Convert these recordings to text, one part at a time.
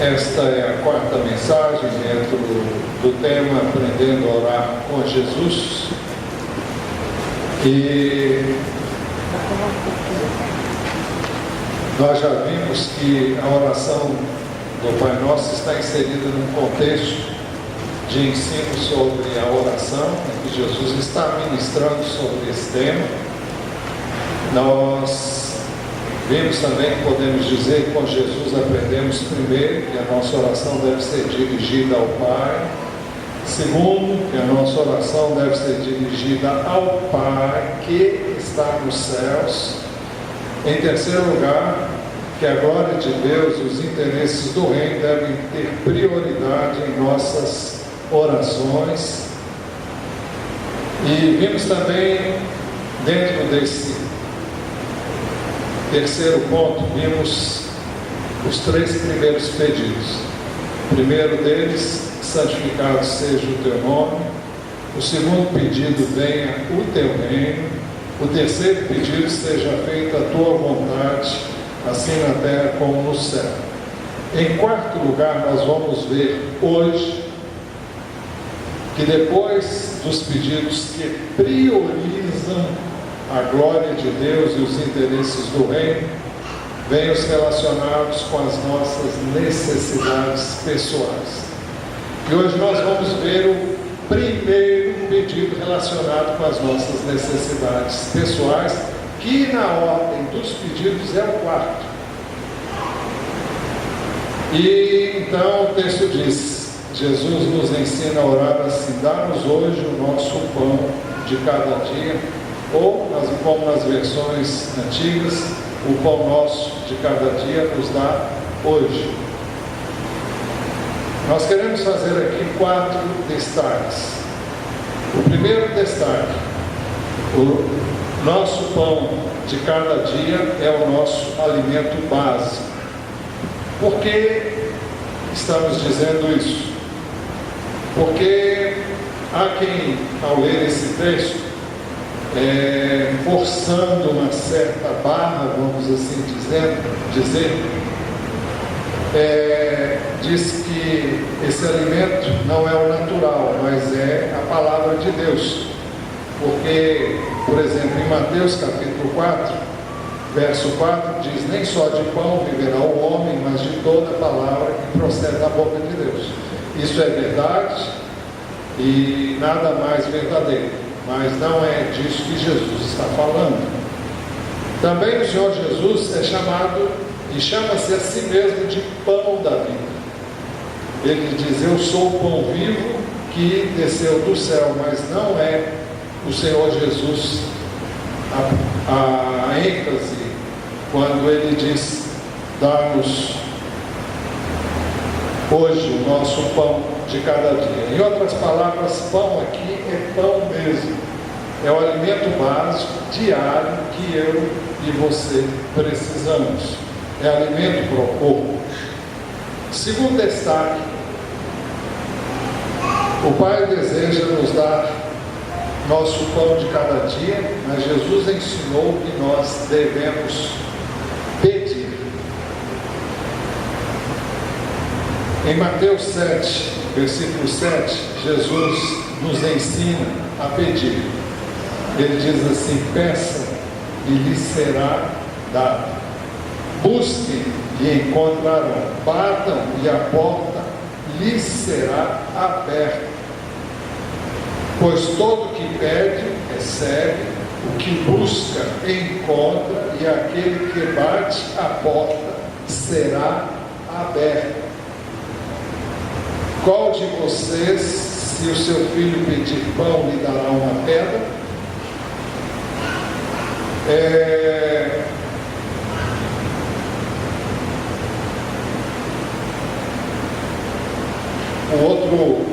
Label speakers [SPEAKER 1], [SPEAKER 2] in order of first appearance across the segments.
[SPEAKER 1] Esta é a quarta mensagem dentro do tema Aprendendo a Orar com Jesus. E nós já vimos que a oração do Pai Nosso está inserida num contexto de ensino sobre a oração, em que Jesus está ministrando sobre esse tema. Nós vimos também que podemos dizer que com Jesus aprendemos primeiro que a nossa oração deve ser dirigida ao Pai. Segundo, que a nossa oração deve ser dirigida ao Pai que está nos céus. Em terceiro lugar, que a glória de Deus e os interesses do reino devem ter prioridade em nossas orações. E vimos também, dentro desse terceiro ponto, vimos os três primeiros pedidos. O primeiro deles, santificado seja o teu nome. O segundo pedido, venha o teu reino. O terceiro pedido, seja feita a tua vontade, assim na terra como no céu. Em quarto lugar, nós vamos ver hoje que depois dos pedidos que priorizam a glória de Deus e os interesses do reino, vem os relacionados com as nossas necessidades pessoais. E hoje nós vamos ver o primeiro pedido relacionado com as nossas necessidades pessoais, que na ordem dos pedidos é o quarto. E então o texto diz: Jesus nos ensina a orar assim: dá-nos hoje o nosso pão de cada dia, ou como nas versões antigas, o pão nosso de cada dia nos dá hoje. Nós queremos fazer aqui 4 destaques. O primeiro destaque: o nosso pão de cada dia é o nosso alimento básico. Por que estamos dizendo isso? Porque há quem, ao ler esse texto, forçando uma certa barra, vamos assim dizer, diz que esse alimento não é o natural, mas é a palavra de Deus. Porque, por exemplo, em Mateus capítulo 4, verso 4, diz: nem só de pão viverá o homem, mas de toda palavra que procede da boca de Deus. Isso é verdade e nada mais verdadeiro, mas não é disso que Jesus está falando. Também o Senhor Jesus é chamado e chama-se a si mesmo de pão da vida. Ele diz: eu sou o pão vivo que desceu do céu, mas não é o Senhor Jesus a ênfase quando ele diz: dá-nos hoje o nosso pão de cada dia. Em outras palavras, pão aqui é pão mesmo, é o alimento básico diário que eu e você precisamos, é alimento para o corpo. Segundo destaque: o Pai deseja nos dar nosso pão de cada dia, mas Jesus ensinou que nós devemos pedir. Em Mateus 7, versículo 7, Jesus nos ensina a pedir. Ele diz assim: peçam e lhes será dado, busquem e encontrarão, batam e a porta lhes será aberta. Pois todo que pede, recebe, o que busca, encontra, e aquele que bate, a porta será aberta. Qual de vocês, se o seu filho pedir pão, lhe dará uma pedra? O outro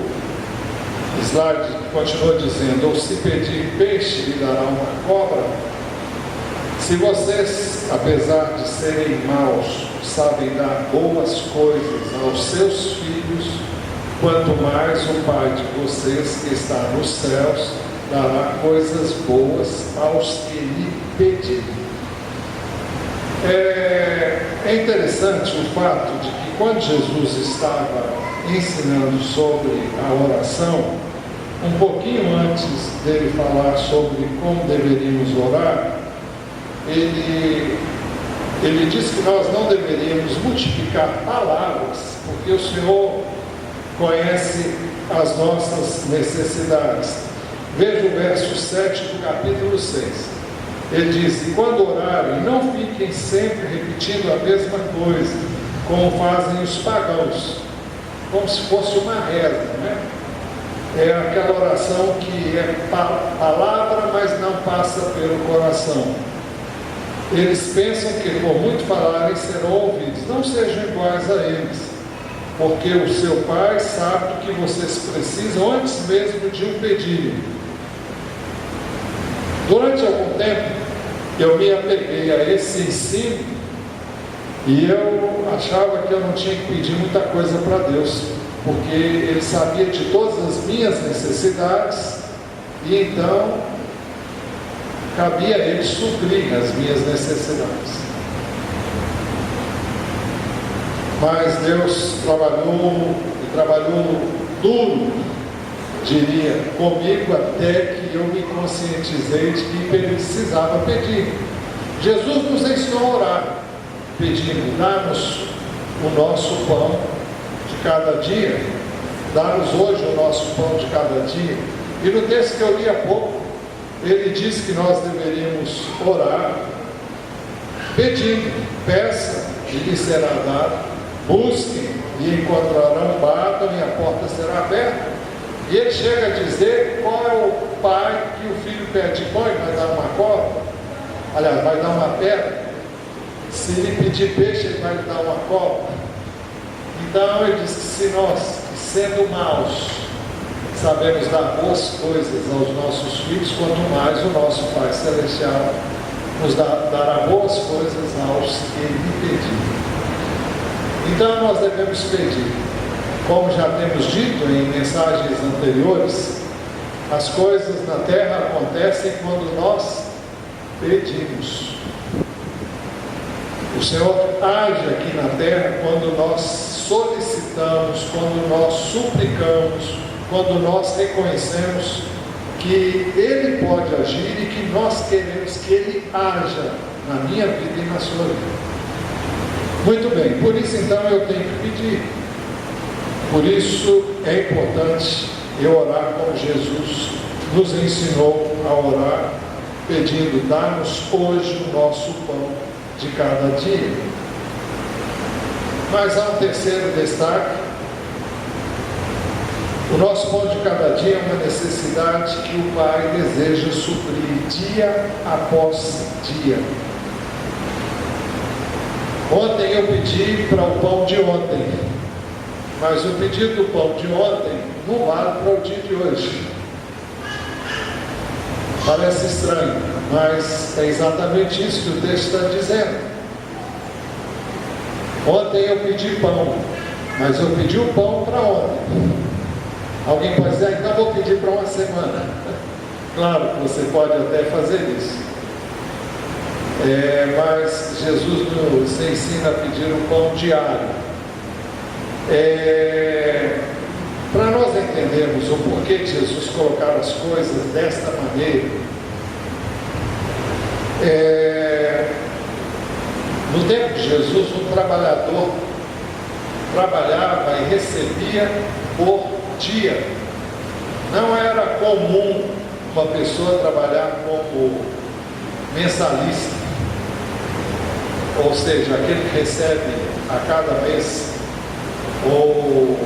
[SPEAKER 1] slide continua dizendo: ou se pedir peixe, lhe dará uma cobra? Se vocês, apesar de serem maus, sabem dar boas coisas aos seus filhos, quanto mais o Pai de vocês que está nos céus dará coisas boas aos que lhe pedirem. É interessante o fato de que quando Jesus estava ensinando sobre a oração, um pouquinho antes dele falar sobre como deveríamos orar, ele diz que nós não deveríamos multiplicar palavras, porque o Senhor conhece as nossas necessidades. Veja o verso 7 do capítulo 6. Ele diz: e quando orarem, não fiquem sempre repetindo a mesma coisa, como fazem os pagãos, como se fosse uma reza, né? É aquela oração que é palavra, mas não passa pelo coração. Eles pensam que por muito falarem serão ouvidos. Não sejam iguais a eles, porque o seu Pai sabe do que vocês precisam antes mesmo de o pedirem. Durante algum tempo, eu me apeguei a esse ensino e eu achava que eu não tinha que pedir muita coisa para Deus, porque Ele sabia de todas as minhas necessidades e então cabia a Ele suprir as minhas necessidades. Mas Deus trabalhou duro, diria, comigo, até que eu me conscientizei de que precisava pedir. Jesus nos ensinou a orar, pedindo: dá-nos o nosso pão de cada dia, dá-nos hoje o nosso pão de cada dia. E no texto que eu li há pouco, ele diz que nós deveríamos orar pedindo: peçam e lhe será dado, busquem e encontrarão, batam e a porta será aberta. E ele chega a dizer qual é o pai que o filho pede pão e vai dar uma cobra, aliás, vai dar uma pedra. Se ele pedir peixe, ele vai lhe dar uma cobra. Então ele diz que se nós, sendo maus, sabemos dar boas coisas aos nossos filhos, quanto mais o nosso Pai Celestial nos dará boas coisas aos que lhe pedirem. Então nós devemos pedir. Como já temos dito em mensagens anteriores, as coisas na terra acontecem quando nós pedimos. O Senhor age aqui na terra quando nós solicitamos, quando nós suplicamos, quando nós reconhecemos que Ele pode agir e que nós queremos que Ele haja na minha vida e na sua vida. Muito bem, por isso então eu tenho que pedir. Por isso é importante eu orar como Jesus nos ensinou a orar, pedindo: dá-nos hoje o nosso pão de cada dia. Mas há um terceiro destaque. O nosso pão de cada dia é uma necessidade que o Pai deseja suprir dia após dia. Ontem eu pedi para o pão de ontem, mas o pedido do pão de ontem não vale para o dia de hoje. Parece estranho, mas é exatamente isso que o texto está dizendo. Ontem eu pedi pão, mas eu pedi o pão para ontem. Alguém pode dizer: então vou pedir para uma semana. Claro que você pode até fazer isso. Mas Jesus nos ensina a pedir o pão diário. Para nós entendermos o porquê de Jesus colocar as coisas desta maneira, no tempo de Jesus, um trabalhador trabalhava e recebia por dia. Não era comum uma pessoa trabalhar como mensalista, ou seja, aquele que recebe a cada mês, ou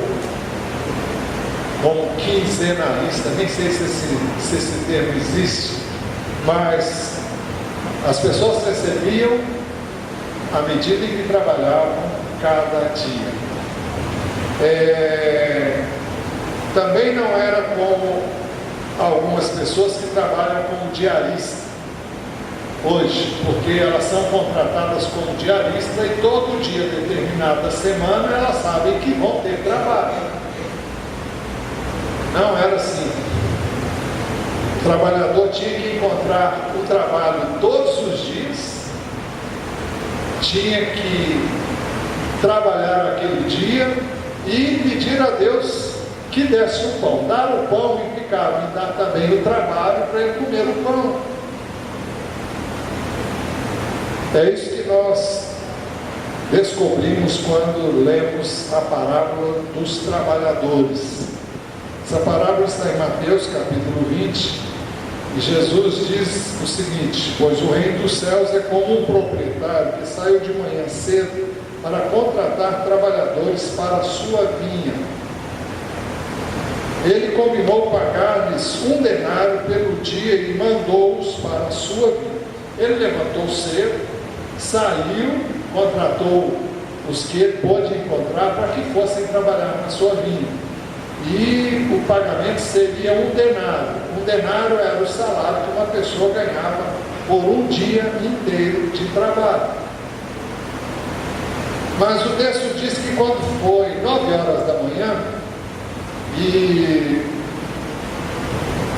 [SPEAKER 1] como quinzenalista. Nem sei se esse termo existe, mas as pessoas recebiam à medida em que trabalhavam cada dia. Também não era como algumas pessoas que trabalham como diarista hoje, porque elas são contratadas como diarista e todo dia, determinada semana, elas sabem que vão ter trabalho. Não era assim. O trabalhador tinha que encontrar o trabalho todos os dias tinha que trabalhar naquele dia e pedir a Deus que desse o pão. Dar o pão implicava em dar também o trabalho para ele comer o pão. É isso que nós descobrimos quando lemos a parábola dos trabalhadores. Essa parábola está em Mateus capítulo 20, e Jesus diz o seguinte: pois o reino dos céus é como um proprietário que saiu de manhã cedo para contratar trabalhadores para a sua vinha. Ele combinou pagar-lhes 1 denário pelo dia e mandou-os para a sua vinha. Ele levantou cedo, saiu, contratou os que ele pôde encontrar para que fossem trabalhar na sua vinha. E o pagamento seria 1 denário. 1 denário era o salário que uma pessoa ganhava por um dia inteiro de trabalho. Mas o texto diz que quando foi 9 horas da manhã, e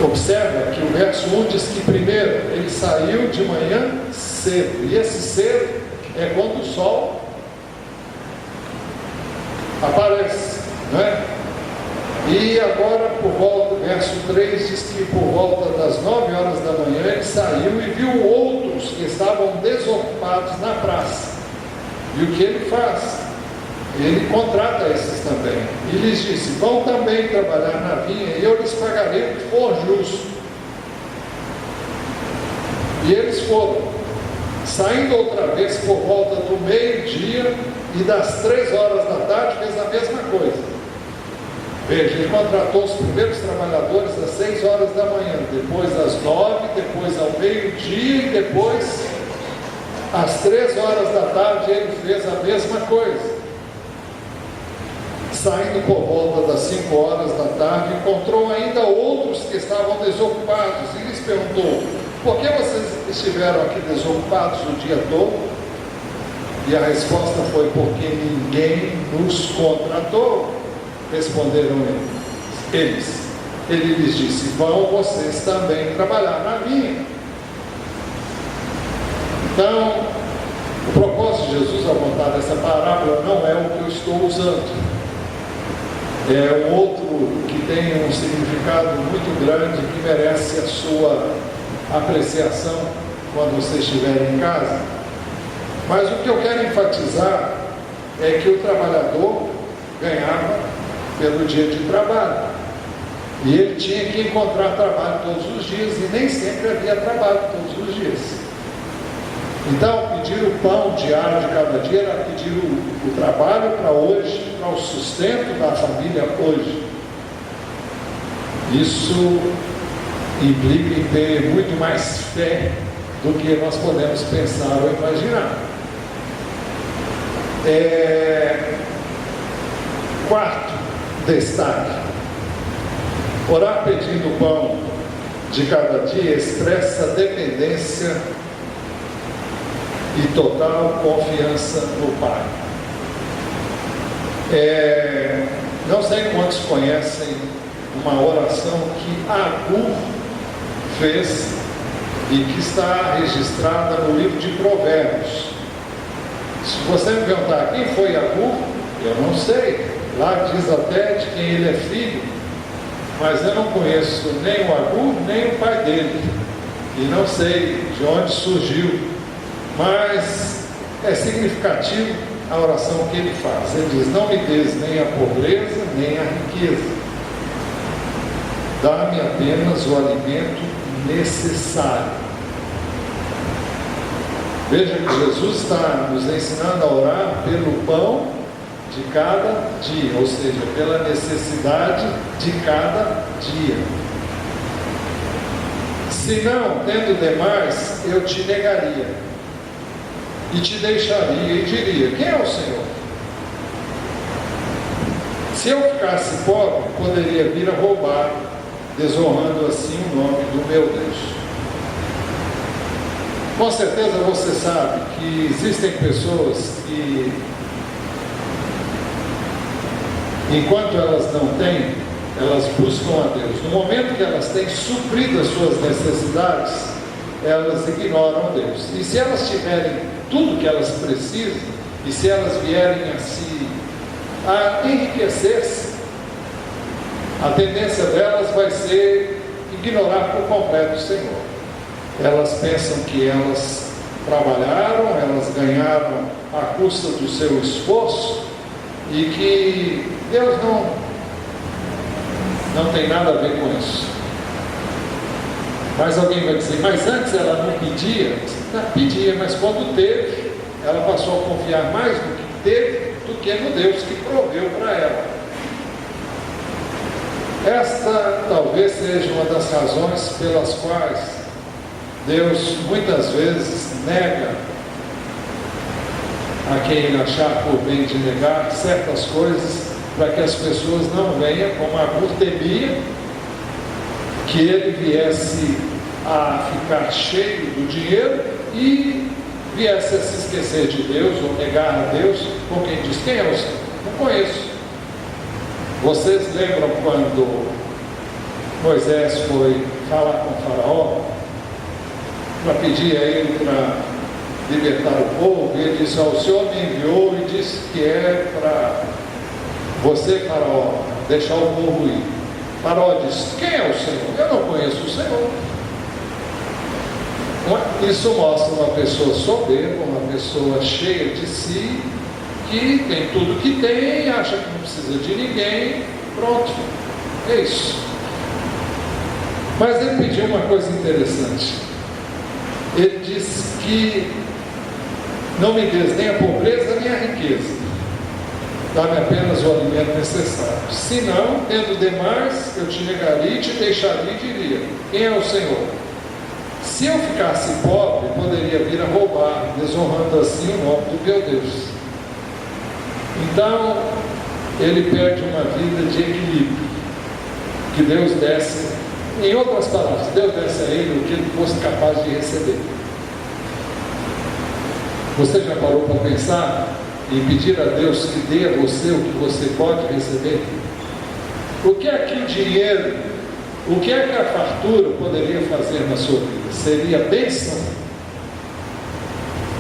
[SPEAKER 1] observa que o verso 1 diz que primeiro ele saiu de manhã cedo, e esse cedo é quando o sol aparece, não é? E agora, por volta, verso 3 diz que por volta das 9 horas da manhã ele saiu e viu outros que estavam desocupados na praça. E o que ele faz? Ele contrata esses também e lhes disse: vão também trabalhar na vinha e eu lhes pagarei o que for justo. E eles foram, saindo outra vez por volta do meio-dia, e das 3 horas da tarde fez a mesma coisa. Veja, ele contratou os primeiros trabalhadores às 6 horas da manhã, depois às 9, depois ao meio-dia e depois às 3 horas da tarde ele fez a mesma coisa. Saindo por volta das 5 horas da tarde, encontrou ainda outros que estavam desocupados e lhes perguntou: por que vocês estiveram aqui desocupados o dia todo? E a resposta foi: porque ninguém nos contratou. Responderam eles. Ele lhes disse: vão vocês também trabalhar na vinha. Então, o propósito de Jesus ao contar essa parábola não é o que eu estou usando. É um outro que tem um significado muito grande, que merece a sua apreciação quando você estiver em casa. Mas o que eu quero enfatizar é que o trabalhador ganhava pelo dia de trabalho, e ele tinha que encontrar trabalho todos os dias, e nem sempre havia trabalho todos os dias. Então, pedir o pão diário de cada dia era pedir o trabalho para hoje, para o sustento da família hoje. Isso implica em ter muito mais fé do que nós podemos pensar ou imaginar. Quarto destaque: orar pedindo o pão de cada dia expressa dependência e total confiança no Pai. Não sei quantos conhecem uma oração que Agur fez e que está registrada no livro de Provérbios. Se você me perguntar quem foi Agur, eu não sei. Lá diz até de quem ele é filho, mas eu não conheço nem o Agur, nem o pai dele, e não sei de onde surgiu. Mas é significativo a oração que ele faz. Ele diz: não me des nem a pobreza, nem a riqueza. Dá-me apenas o alimento necessário. Veja que Jesus está nos ensinando a orar pelo pão de cada dia, ou seja, pela necessidade de cada dia. Se não, tendo demais, eu te negaria e te deixaria e diria: quem é o Senhor? Se eu ficasse pobre, poderia vir a roubar, desonrando assim o nome do meu Deus. Com certeza você sabe que existem pessoas que, enquanto elas não têm, elas buscam a Deus. No momento que elas têm suprido as suas necessidades, elas ignoram Deus. E se elas tiverem tudo que elas precisam, e se elas vierem a enriquecer-se, a tendência delas vai ser ignorar por completo o Senhor. Elas pensam que elas trabalharam, elas ganharam à custa do seu esforço, e que Deus não tem nada a ver com isso. Mas alguém vai dizer, mas antes ela não pedia? Não, pedia, mas quando teve, ela passou a confiar mais no que teve do que no Deus que proveu para ela. Esta talvez seja uma das razões pelas quais Deus muitas vezes nega a quem ele achar por bem de negar certas coisas, para que as pessoas não venham com uma glutemia, que ele viesse a ficar cheio do dinheiro e viesse a se esquecer de Deus ou negar a Deus, com quem diz, quem é o Senhor? Não conheço. Vocês lembram quando Moisés foi falar com o faraó para pedir a ele para libertar o povo, e ele disse, o Senhor me enviou e disse que é para você, faraó, deixar o povo ir. O faraó disse, quem é o Senhor? Eu não conheço o Senhor. Isso mostra uma pessoa soberba, uma pessoa cheia de si, que tem tudo que tem, acha que não precisa de ninguém, pronto, é isso. Mas ele pediu uma coisa interessante. Ele disse que não me des nem a pobreza nem a riqueza, dá-me apenas o alimento necessário. Se não, tendo demais, eu te negaria e te deixaria e diria, quem é o Senhor? Se eu ficasse pobre, poderia vir a roubar, desonrando assim o nome do meu Deus. Então, ele pede uma vida de equilíbrio, que Deus desse, em outras palavras, Deus desse a ele o que ele fosse capaz de receber. Você já parou para pensar em pedir a Deus que dê a você o que você pode receber? O que é que o dinheiro, o que é que a fartura poderia fazer na sua vida? Seria bênção?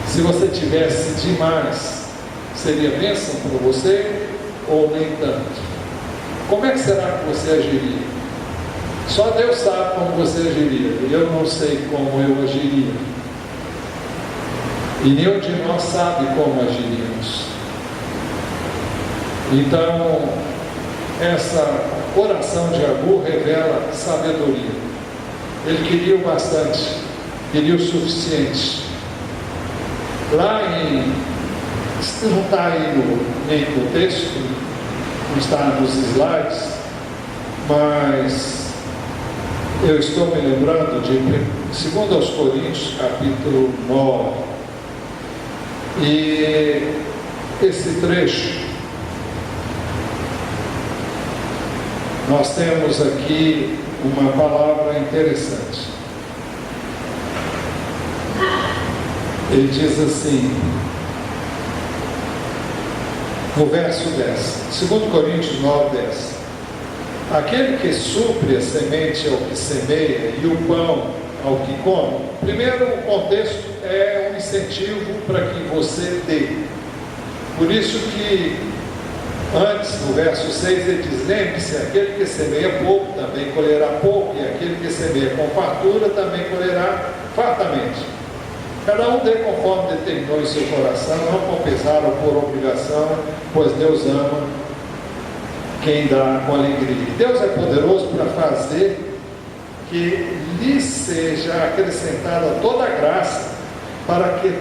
[SPEAKER 1] Se você tivesse demais, seria bênção para você ou nem tanto? Como é que será que você agiria? Só Deus sabe como você agiria. Eu não sei como eu agiria. E nenhum de nós sabe como agiríamos. Então, essa oração de Agur revela sabedoria. Ele queria o bastante, queria o suficiente. Lá não está aí no texto, não está nos slides, mas eu estou me lembrando de 2 Coríntios, capítulo 9. E esse trecho, nós temos aqui uma palavra interessante. Ele diz assim, no verso 10, 2 Coríntios 9, 10: aquele que supre a semente ao que semeia e o pão ao que come. Primeiro, o contexto é um incentivo para que você dê. Por isso que antes, no verso 6, ele diz, lembre-se, aquele que semeia pouco também colherá pouco, e aquele que semeia com fartura também colherá fartamente. Cada um dê conforme determinou em seu coração, não por pesar ou por obrigação, pois Deus ama quem dá com alegria. E Deus é poderoso para fazer que lhe seja acrescentada toda a graça, para que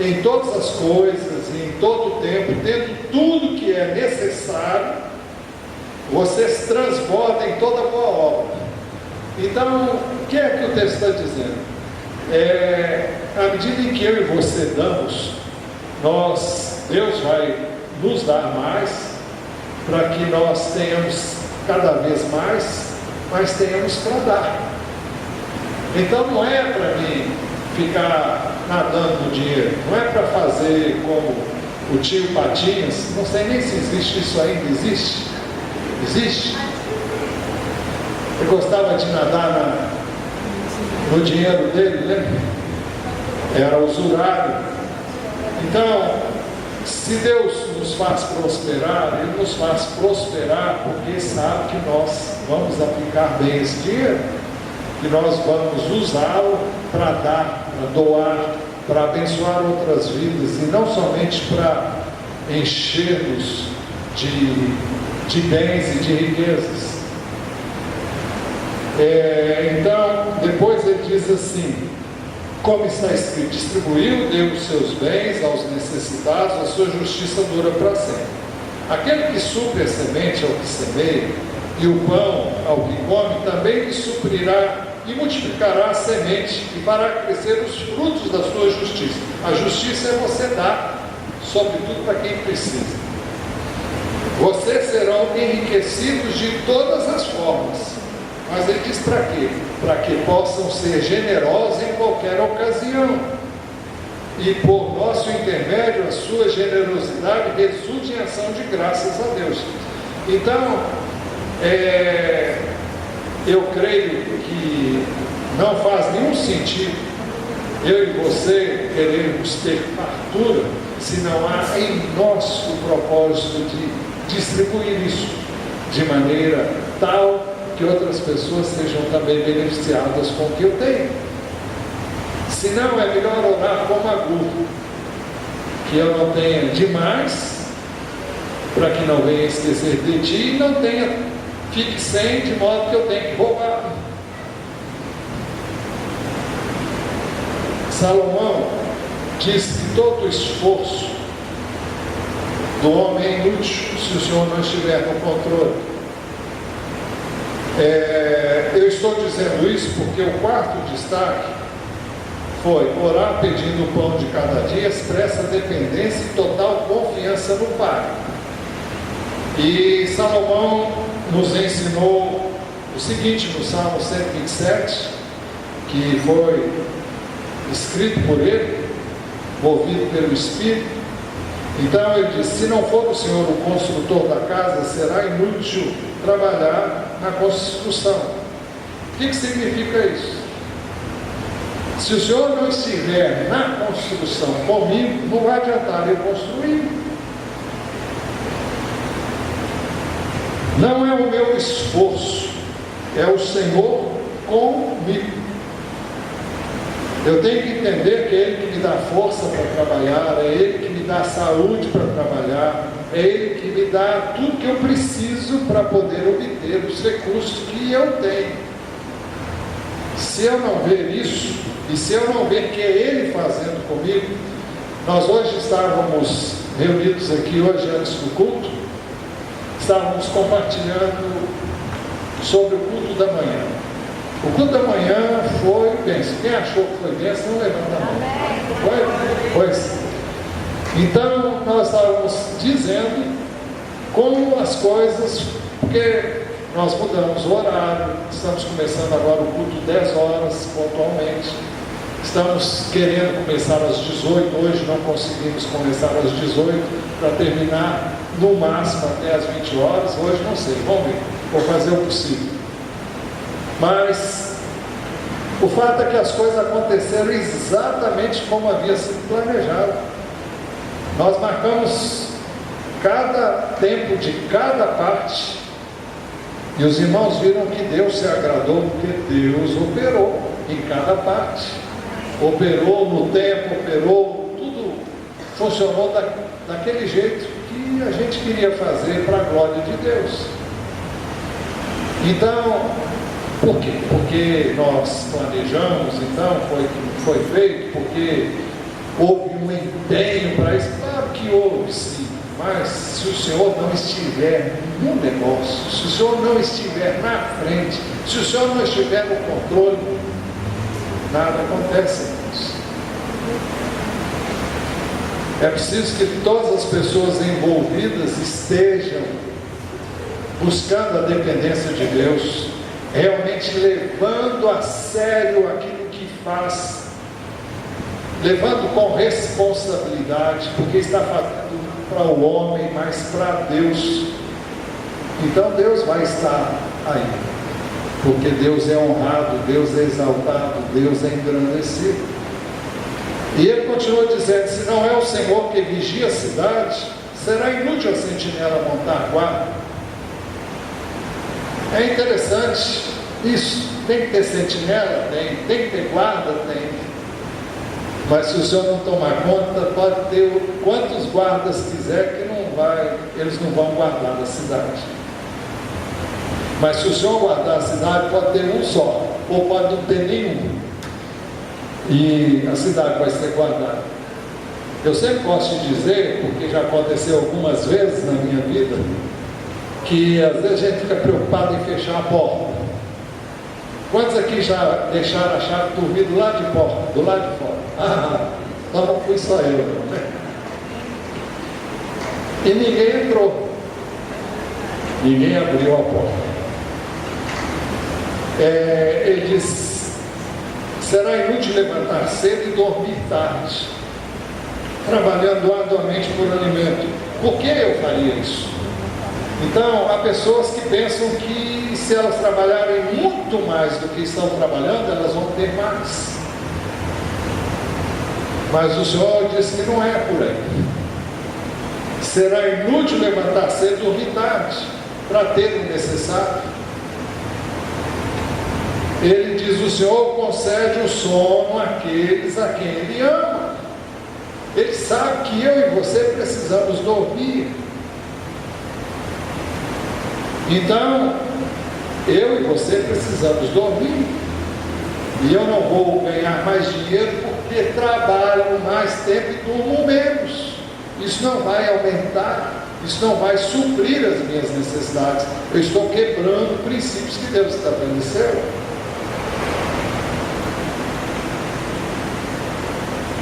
[SPEAKER 1] em todas as coisas e em todo o tempo, tendo tudo que é necessário, vocês transbordem toda boa obra. Então, o que é que o texto está dizendo? À medida em que eu e você damos, Deus vai nos dar mais, para que nós tenhamos cada vez mais, mas tenhamos para dar. Então não é para mim ficar nadando no dinheiro, não é para fazer como o tio Patinhas, não sei nem se existe isso ainda, existe? Existe? Eu gostava de nadar no dinheiro dele, lembra? Era usurário. Então, se Deus nos faz prosperar, Ele nos faz prosperar porque sabe que nós vamos aplicar bem esse dinheiro, que nós vamos usá-lo para dar, para doar, para abençoar outras vidas, e não somente para encher-nos de bens e de riquezas. Então, depois ele diz assim, como está escrito, distribuiu, deu os seus bens aos necessitados, a sua justiça dura para sempre. Aquele que supre a semente ao que semeia, e o pão ao que come, também lhe suprirá e multiplicará a semente, e fará crescer os frutos da sua justiça. A justiça é você dar, sobretudo para quem precisa. Vocês serão enriquecidos de todas as formas. Mas ele diz para quê? Para que possam ser generosos em qualquer ocasião. E por nosso intermédio, a sua generosidade resulte em ação de graças a Deus. Então, eu creio que não faz nenhum sentido eu e você queremos ter fartura se não há em nós o propósito de distribuir isso de maneira tal que outras pessoas sejam também beneficiadas com o que eu tenho. Se não, é melhor orar como agudo, que eu não tenha demais, para que não venha esquecer de ti, e não tenha, fique sem, de modo que eu tenha que roubar. Salomão diz que todo esforço do homem é inútil se o Senhor não estiver no controle. Eu estou dizendo isso porque o quarto destaque foi orar pedindo o pão de cada dia, expressa dependência e total confiança no Pai. E Salomão nos ensinou o seguinte no Salmo 127, que foi escrito por ele, movido pelo Espírito. Então ele diz, se não for o Senhor o construtor da casa, será inútil trabalhar na construção. O que significa isso? Se o Senhor não estiver na construção comigo, não vai adiantar eu construir. Não é o meu esforço, é o Senhor comigo. Eu tenho que entender que é Ele que me dá força para trabalhar, é Ele que me dá saúde para trabalhar, é Ele que me dá tudo que eu preciso para poder obter os recursos que eu tenho. Se eu não ver isso, e se eu não ver que é Ele fazendo comigo, nós hoje estávamos reunidos aqui, hoje antes do culto, estávamos compartilhando sobre o culto da manhã. O culto da manhã foi bênção. Quem achou que foi bênção, não levanta a mão. Foi? Pois. Então, nós estávamos dizendo como as coisas, porque nós mudamos o horário, estamos começando agora o culto 10 horas pontualmente. Estamos querendo começar às 18, hoje não conseguimos começar às 18, para terminar no máximo até às 20 horas, hoje não sei, vamos ver, vou fazer o possível. Mas o fato é que as coisas aconteceram exatamente como havia sido planejado. Nós marcamos cada tempo de cada parte, e os irmãos viram que Deus se agradou, porque Deus operou em cada parte. Operou no tempo, operou, tudo funcionou daquele jeito que a gente queria fazer para a glória de Deus. Então, por quê? Porque nós planejamos, então foi feito, porque houve um empenho para isso. Claro que houve, sim, mas se o Senhor não estiver no negócio, se o Senhor não estiver na frente, se o Senhor não estiver no controle, nada acontece, irmãos. É preciso que todas as pessoas envolvidas estejam buscando a dependência de Deus, realmente levando a sério aquilo que faz, levando com responsabilidade, porque está fazendo para o homem, mas para Deus. Então Deus vai estar aí, porque Deus é honrado, Deus é exaltado, Deus é engrandecido. E ele continua dizendo: se não é o Senhor que vigia a cidade, será inútil a sentinela montar guarda. É interessante isso. Tem que ter sentinela? Tem que ter guarda? Tem. Mas se o Senhor não tomar conta, pode ter quantos guardas quiser que eles não vão guardar a cidade. Mas se o Senhor guardar a cidade, pode ter um só, ou pode não ter nenhum, e a cidade vai ser guardada. Eu sempre gosto de dizer, porque já aconteceu algumas vezes na minha vida, que às vezes a gente fica preocupado em fechar a porta. Quantos aqui já deixaram a chave dormir do lado de fora? Do lado de fora? Então não fui só eu, né? E ninguém entrou, ninguém abriu a porta. Ele diz: será inútil levantar cedo e dormir tarde, trabalhando arduamente por alimento. Por que eu faria isso? Então, há pessoas que pensam que se elas trabalharem muito mais do que estão trabalhando, elas vão ter mais. Mas o Senhor diz que não é por aí. Será inútil levantar cedo e dormir tarde, para ter o necessário. Ele diz: o Senhor concede o sono àqueles a quem Ele ama. Ele sabe que eu e você precisamos dormir. Então, eu e você precisamos dormir. E eu não vou ganhar mais dinheiro porque trabalho mais tempo e durmo menos. Isso não vai aumentar, isso não vai suprir as minhas necessidades. Eu estou quebrando princípios que Deus estabeleceu.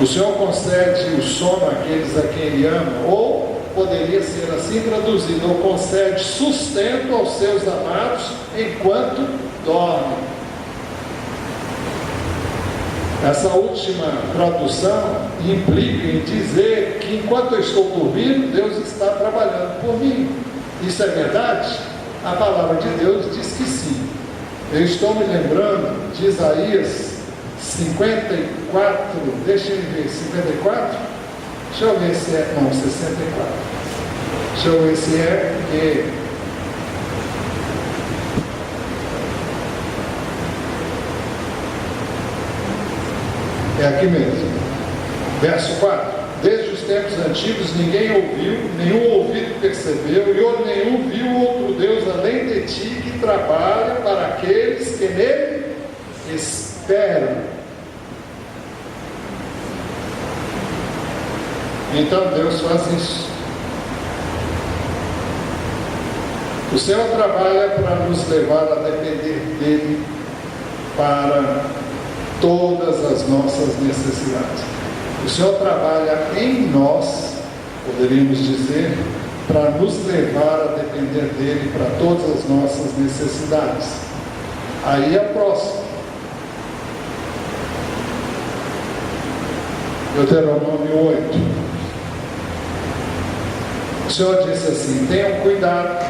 [SPEAKER 1] O Senhor concede o sono àqueles a quem Ele ama, ou poderia ser assim traduzido: ou concede sustento aos seus amados enquanto dormem. Essa última tradução implica em dizer que enquanto eu estou dormindo, Deus está trabalhando por mim. Isso é verdade? A palavra de Deus diz que sim. Eu estou me lembrando de Isaías 54, deixa eu ver, 54? Deixa eu ver se é, não, 64. Deixa eu ver se é, porque é aqui mesmo. Verso 4: desde os tempos antigos ninguém ouviu, nenhum ouvido percebeu, e nenhum viu outro Deus além de ti, que trabalha para aqueles que nele esperam. Então Deus faz isso. O Senhor trabalha para nos levar a depender dEle para todas as nossas necessidades. O Senhor trabalha em nós, poderíamos dizer, para nos levar a depender dEle para todas as nossas necessidades. Aí a próxima. Deuteronômio 8. O Senhor disse assim: tenham cuidado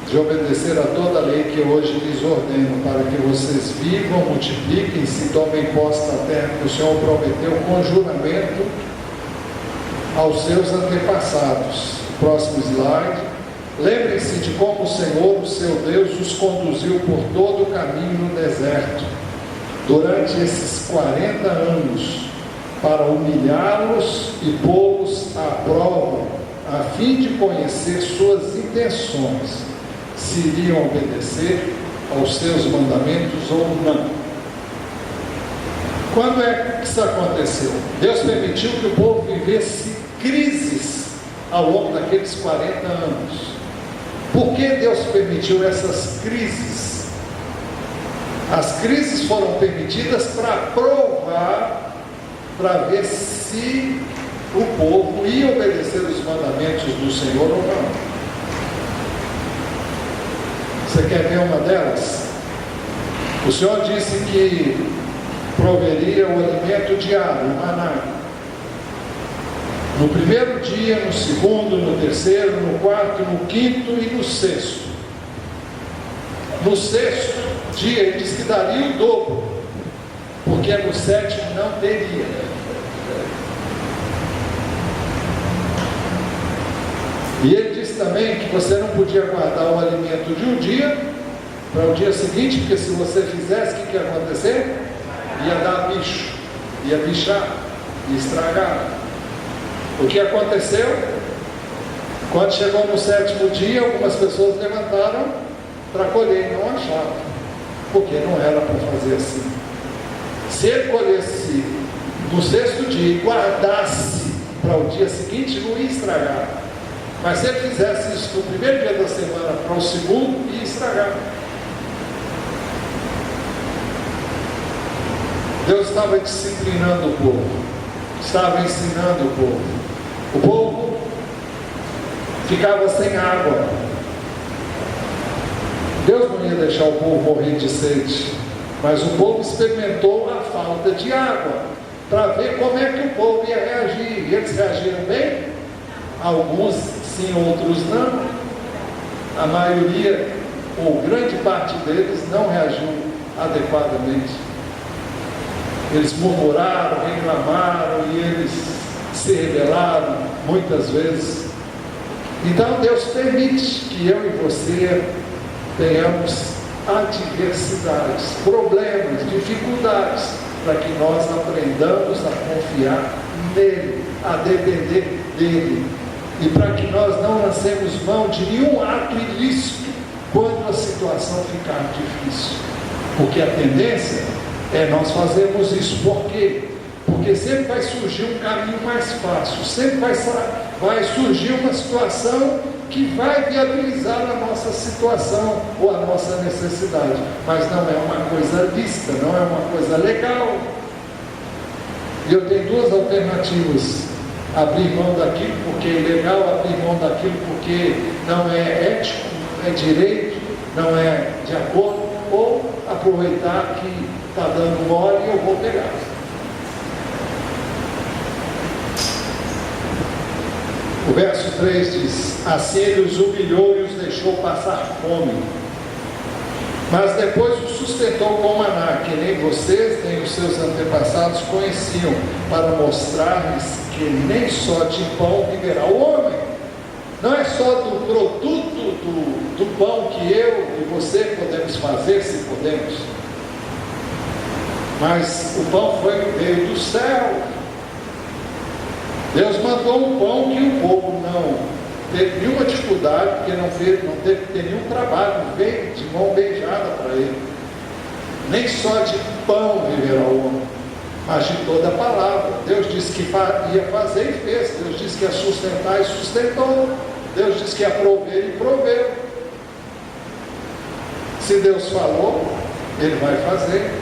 [SPEAKER 1] de obedecer a toda a lei que hoje lhes ordeno, para que vocês vivam, multipliquem-se e tomem posse da terra que o Senhor prometeu com juramento aos seus antepassados. Próximo slide. Lembrem-se de como o Senhor, o seu Deus, os conduziu por todo o caminho no deserto, durante esses 40 anos, para humilhá-los e pô-los à prova, a fim de conhecer suas intenções, se iriam obedecer aos seus mandamentos ou não. Quando é que isso aconteceu? Deus permitiu que o povo vivesse crises ao longo daqueles 40 anos. Por que Deus permitiu essas crises? As crises foram permitidas para provar, para ver se o povo ia obedecer os mandamentos do Senhor ou não. Você quer ver uma delas? O Senhor disse que proveria o alimento diário, o maná. No primeiro dia, no segundo, no terceiro, no quarto, no quinto e no sexto. No sexto dia, ele disse que daria o dobro, porque no sétimo não teria. E ele disse também que você não podia guardar o alimento de um dia para o dia seguinte, porque se você fizesse, o que ia acontecer? Ia dar bicho, ia bichar, ia estragar. O que aconteceu? Quando chegou no 7º dia, algumas pessoas levantaram para colher e não acharam, porque não era para fazer assim. Se ele colhesse no 6º dia e guardasse para o dia seguinte, não ia estragar. Mas se ele fizesse isso no primeiro dia da semana para o segundo, ia estragar. Deus estava disciplinando o povo, estava ensinando o povo. O povo ficava sem água. Deus não ia deixar o povo morrer de sede, mas o povo experimentou a falta de água, para ver como é que o povo ia reagir. E eles reagiram bem? Alguns sim, outros não. A maioria, ou grande parte deles, não reagiu adequadamente. Eles murmuraram, reclamaram e eles se rebelaram muitas vezes. Então Deus permite que eu e você tenhamos adversidades, problemas, dificuldades, para que nós aprendamos a confiar nele, a depender dele, e para que nós não lancemos mão de nenhum ato ilícito quando a situação ficar difícil, porque a tendência é nós fazermos isso. Por quê? Porque sempre vai surgir um caminho mais fácil, sempre vai surgir uma situação que vai viabilizar a nossa situação ou a nossa necessidade, mas não é uma coisa lícita, não é uma coisa legal. E eu tenho duas alternativas: abrir mão daquilo porque é ilegal, abrir mão daquilo porque não é ético, não é direito, não é de acordo, ou aproveitar que está dando mole e eu vou pegar. O verso 3 diz: assim ele os humilhou e os deixou passar fome, mas depois os sustentou com maná, que nem vocês nem os seus antepassados conheciam, para mostrar-lhes que nem só de pão viverá o homem. Não é só do produto do pão que eu e você podemos fazer, se podemos, mas o pão veio do céu. Deus mandou um pão que o povo não teve nenhuma dificuldade, porque não teve que ter nenhum trabalho, veio de mão beijada para ele. Nem só de pão viverá o homem, mas de toda a palavra. Deus disse que ia fazer e fez. Deus disse que ia sustentar e sustentou. Deus disse que ia prover e proveu. Se Deus falou, Ele vai fazer.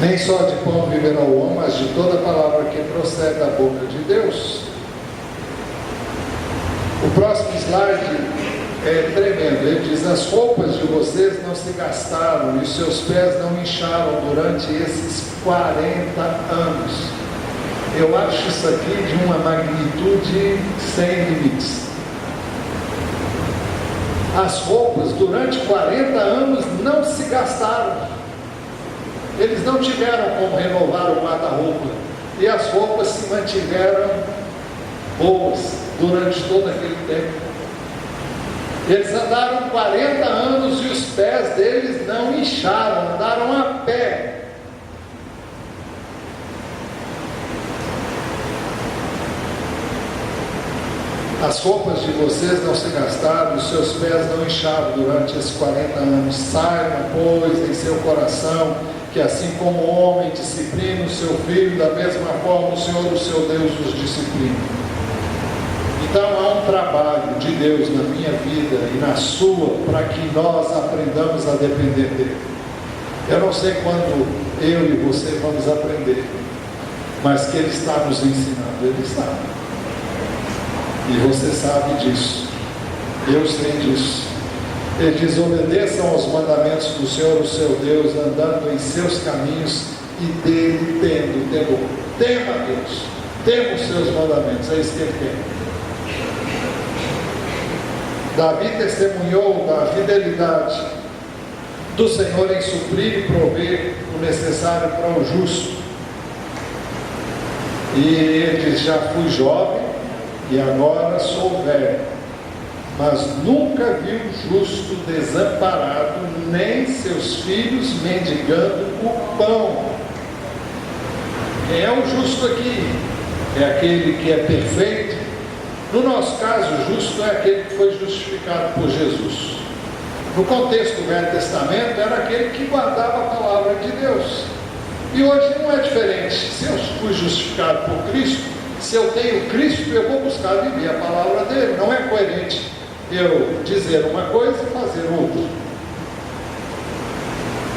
[SPEAKER 1] Nem só de pão viverá o homem, mas de toda palavra que procede da boca de Deus. O próximo slide é tremendo. Ele diz: as roupas de vocês não se gastaram e os seus pés não incharam durante esses 40 anos. Eu acho isso aqui de uma magnitude sem limites. As roupas durante 40 anos não se gastaram. Eles não tiveram como renovar o guarda-roupa, e as roupas se mantiveram boas durante todo aquele tempo. Eles andaram 40 anos e os pés deles não incharam, andaram a pé. As roupas de vocês não se gastaram, os seus pés não incharam durante esses 40 anos. Saibam, pois, em seu coração, que assim como o homem disciplina o seu filho, da mesma forma o Senhor, o seu Deus, os disciplina. Então há um trabalho de Deus na minha vida e na sua, para que nós aprendamos a depender dele. Eu não sei quando eu e você vamos aprender, mas que Ele está nos ensinando, Ele está. E você sabe disso, eu sei disso. Ele diz: obedeçam aos mandamentos do Senhor, o seu Deus, andando em seus caminhos e dele tendo temor. Tema a Deus, tema os seus mandamentos, é isso que ele tem. Davi testemunhou da fidelidade do Senhor em suprir e prover o necessário para o justo. E ele diz: já fui jovem e agora sou velho, mas nunca vi um justo desamparado, nem seus filhos mendigando o pão. Quem é o justo aqui? É aquele que é perfeito? No nosso caso, o justo é aquele que foi justificado por Jesus. No contexto do Velho Testamento, era aquele que guardava a palavra de Deus. E hoje não é diferente. Se eu fui justificado por Cristo, se eu tenho Cristo, eu vou buscar viver a palavra dele. Não é coerente eu dizer uma coisa e fazer outra.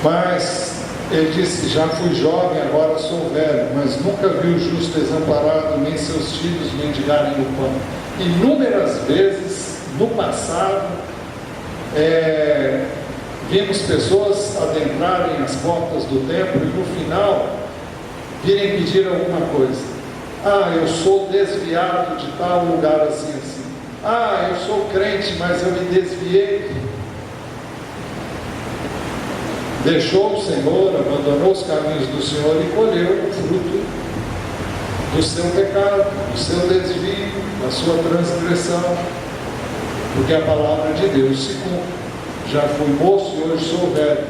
[SPEAKER 1] Mas ele disse: já fui jovem, agora sou velho, mas nunca vi o justo desamparado, nem seus filhos mendigarem o pão. Inúmeras vezes no passado vimos pessoas adentrarem as portas do templo e no final virem pedir alguma coisa. Ah, eu sou desviado de tal lugar assim, assim. Ah, eu sou crente, mas eu me desviei. Deixou o Senhor, abandonou os caminhos do Senhor e colheu o fruto do seu pecado, do seu desvio, da sua transgressão, porque a palavra de Deus se cumpre. Já fui moço e hoje sou velho,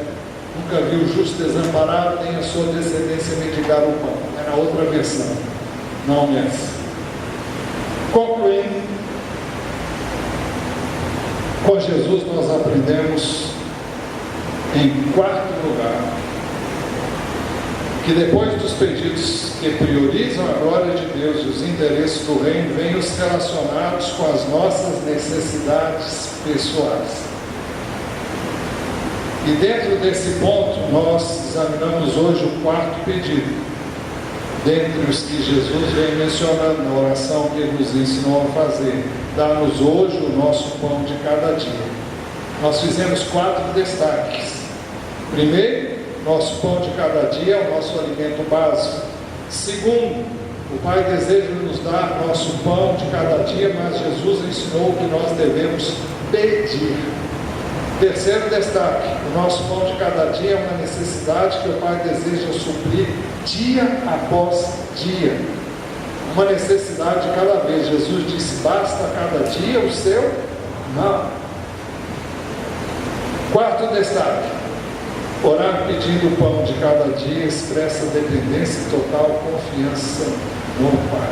[SPEAKER 1] nunca vi o justo desamparado, nem a sua descendência mendigar o pão. É na outra versão, não nessa. Concluindo, com Jesus nós aprendemos, em quarto lugar, que depois dos pedidos que priorizam a glória de Deus e os interesses do reino, vêm os relacionados com as nossas necessidades pessoais. E dentro desse ponto, nós examinamos hoje o quarto pedido, dentre os que Jesus vem mencionando na oração que ele nos ensinou a fazer: dá-nos hoje o nosso pão de cada dia. Nós fizemos 4 destaques. Primeiro, nosso pão de cada dia é o nosso alimento básico. Segundo, o Pai deseja nos dar nosso pão de cada dia, mas Jesus ensinou que nós devemos pedir. Terceiro destaque, o nosso pão de cada dia é uma necessidade que o Pai deseja suprir dia após dia. Uma necessidade de cada vez. Jesus disse: basta cada dia o seu mal. Quarto destaque, orar pedindo o pão de cada dia expressa dependência e total confiança no Pai.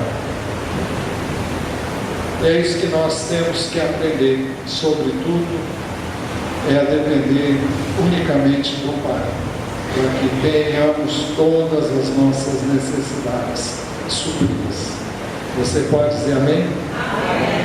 [SPEAKER 1] É isso que nós temos que aprender, sobretudo, é a depender unicamente do Pai, para que tenhamos todas as nossas necessidades supridas. Você pode dizer amém?
[SPEAKER 2] Amém.